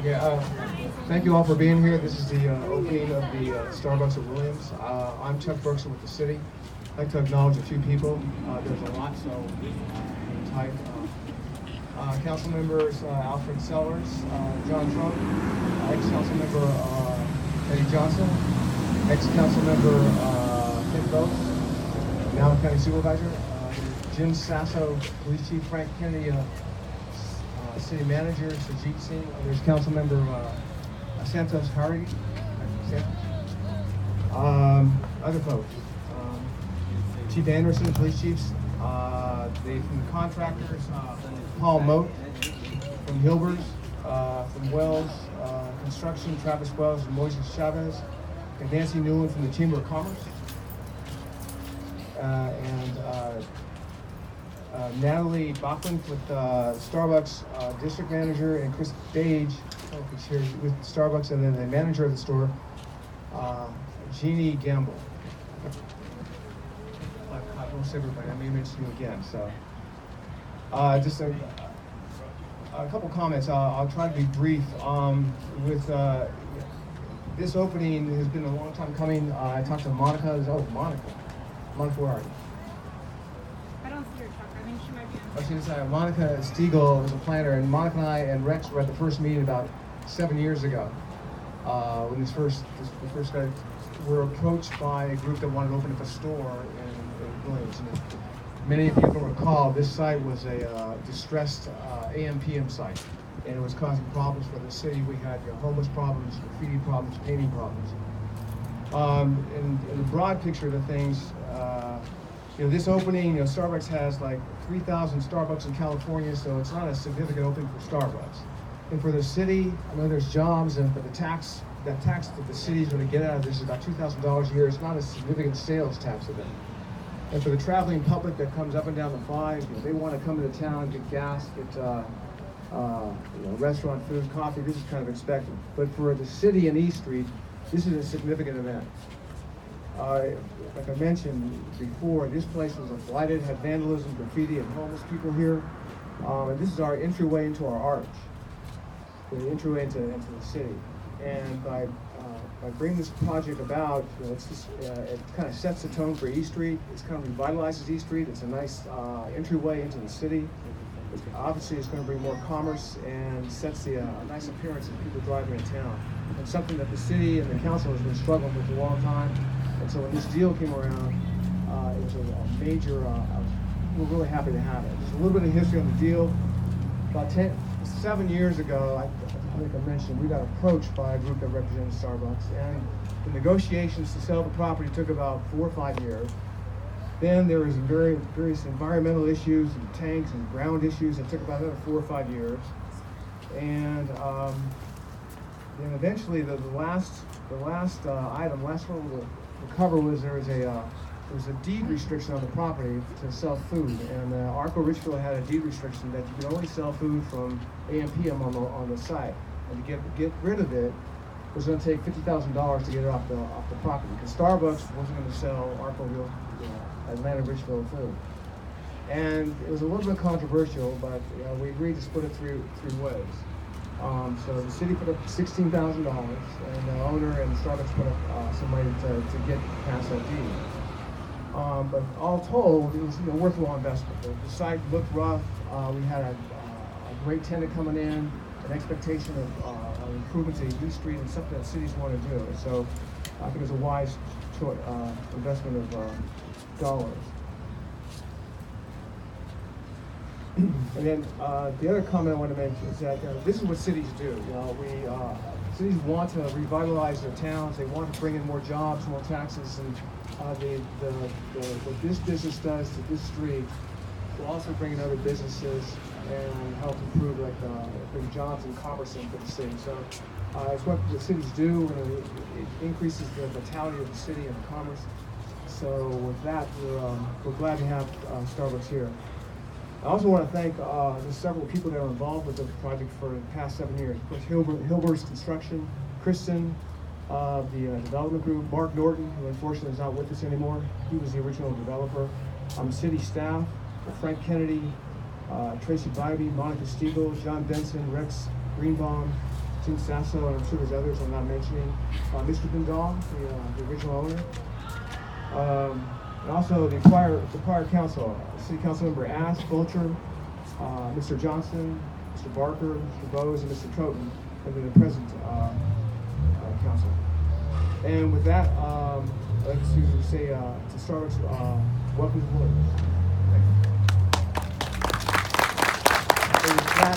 Yeah, thank you all for being here. This is the opening of the Starbucks at Williams. I'm Chuck Berkson with the city. I'd like to acknowledge a few people. There's a lot, so type. Council members Alfred Sellers, John Trump, ex-council member Eddie Johnson, ex-council member Ken Bose, now county supervisor, Jim Sasso, police chief Frank Kennedy, city manager Sajit Singh. There's council member Santos Hari. Other folks, Chief Anderson, police chiefs, from the contractors, Paul Moat from Hilbers, from Wells Construction, Travis Wells and Moises Chavez, and Nancy Newland from the Chamber of Commerce, and Natalie Bachman with Starbucks district manager, and Chris Dage, who's here with Starbucks, and then the manager of the store, Jeannie Gamble. I won't say everybody, I may mention you again. So, just a couple comments. I'll try to be brief. With this opening has been a long time coming. I talked to Monica. Monica, where are you? Monica Stiegel was a planner, and Monica and I and Rex were at the first meeting about 7 years ago. When we first were approached by a group that wanted to open up a store in Williams. And many of you can recall, this site was a distressed AM/PM site, and it was causing problems for the city. We had homeless problems, graffiti problems, painting problems. In the broad picture of the things, this opening, Starbucks has like 3,000 Starbucks in California, so it's not a significant opening for Starbucks. And for the city, I know there's jobs, but that tax that the city's going to get out of this is about $2,000 a year. It's not a significant sales tax event. And for the traveling public that comes up and down the 5, they want to come into town, get gas, get restaurant food, coffee. This is kind of expected. But for the city and East Street, this is a significant event. Like I mentioned before, this place was blighted, had vandalism, graffiti, and homeless people here. And this is our entryway into our arch, the entryway into the city. And by bringing this project about, it kind of sets the tone for East Street. It kind of revitalizes East Street. It's a nice entryway into the city. Obviously, it's going to bring more commerce and sets a nice appearance of people driving in town. It's something that the city and the council has been struggling with for a long time. And so when this deal came around, it was a major, we're really happy to have it. Just a little bit of history on the deal. About 7 years ago, I think I mentioned, we got approached by a group that represented Starbucks, and the negotiations to sell the property took about 4 or 5 years. Then there was various environmental issues and tanks and ground issues that took about another 4 or 5 years. And then eventually the last item, last one we'll cover was there was a deed restriction on the property to sell food, and Arco Richfield had a deed restriction that you could only sell food from AM/PM on the site, and to get rid of it was going to take $50,000 to get it off the property, because Starbucks wasn't going to sell Arco Atlanta Richfield food. And it was a little bit controversial, but we agreed to split it three ways. So the city put up $16,000, and the owner and Starbucks put up some money to get past that deed. But all told, it was a worthwhile investment. The site looked rough. We had a great tenant coming in, an expectation of improvements in East Street, and something that cities want to do. So I think it was a wise investment of dollars. And then the other comment I want to make is that this is what cities do. Cities want to revitalize their towns. They want to bring in more jobs, more taxes, and what this business does to this street will also bring in other businesses and help improve, bring jobs and commerce into the city. So it's what the cities do, and it increases the vitality of the city and the commerce. So with that, we're glad to have Starbucks here. I also want to thank the several people that are involved with the project for the past 7 years. Of course, Hilber's Construction, Kristen, the development group, Mark Norton, who unfortunately is not with us anymore. He was the original developer. City staff, Frank Kennedy, Tracy Bybee, Monica Stiegel, John Benson, Rex Greenbaum, Tim Sasso, and I'm sure there's others I'm not mentioning. Mr. Bindal, the original owner. And also the prior council, City Council Member Ash, Vulture, Mr. Johnson, Mr. Barker, Mr. Bose, and Mr. Troughton, and then the present council. And with that, I'd like to say to start, welcome to the board. And with that,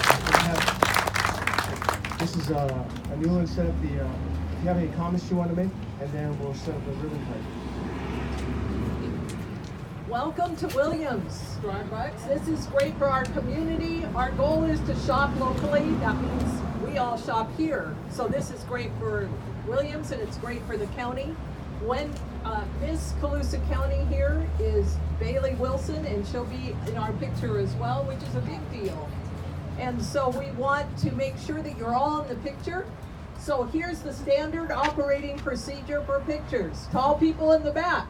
this is Anula set up the, if you have any comments you want to make, and then we'll set up the ribbon cutting. Welcome to Williams, Starbucks. This is great for our community. Our goal is to shop locally. That means we all shop here. So this is great for Williams, and it's great for the county. When Miss Colusa County here is Bailey Wilson, and she'll be in our picture as well, which is a big deal. And so we want to make sure that you're all in the picture. So here's the standard operating procedure for pictures. Tall people in the back.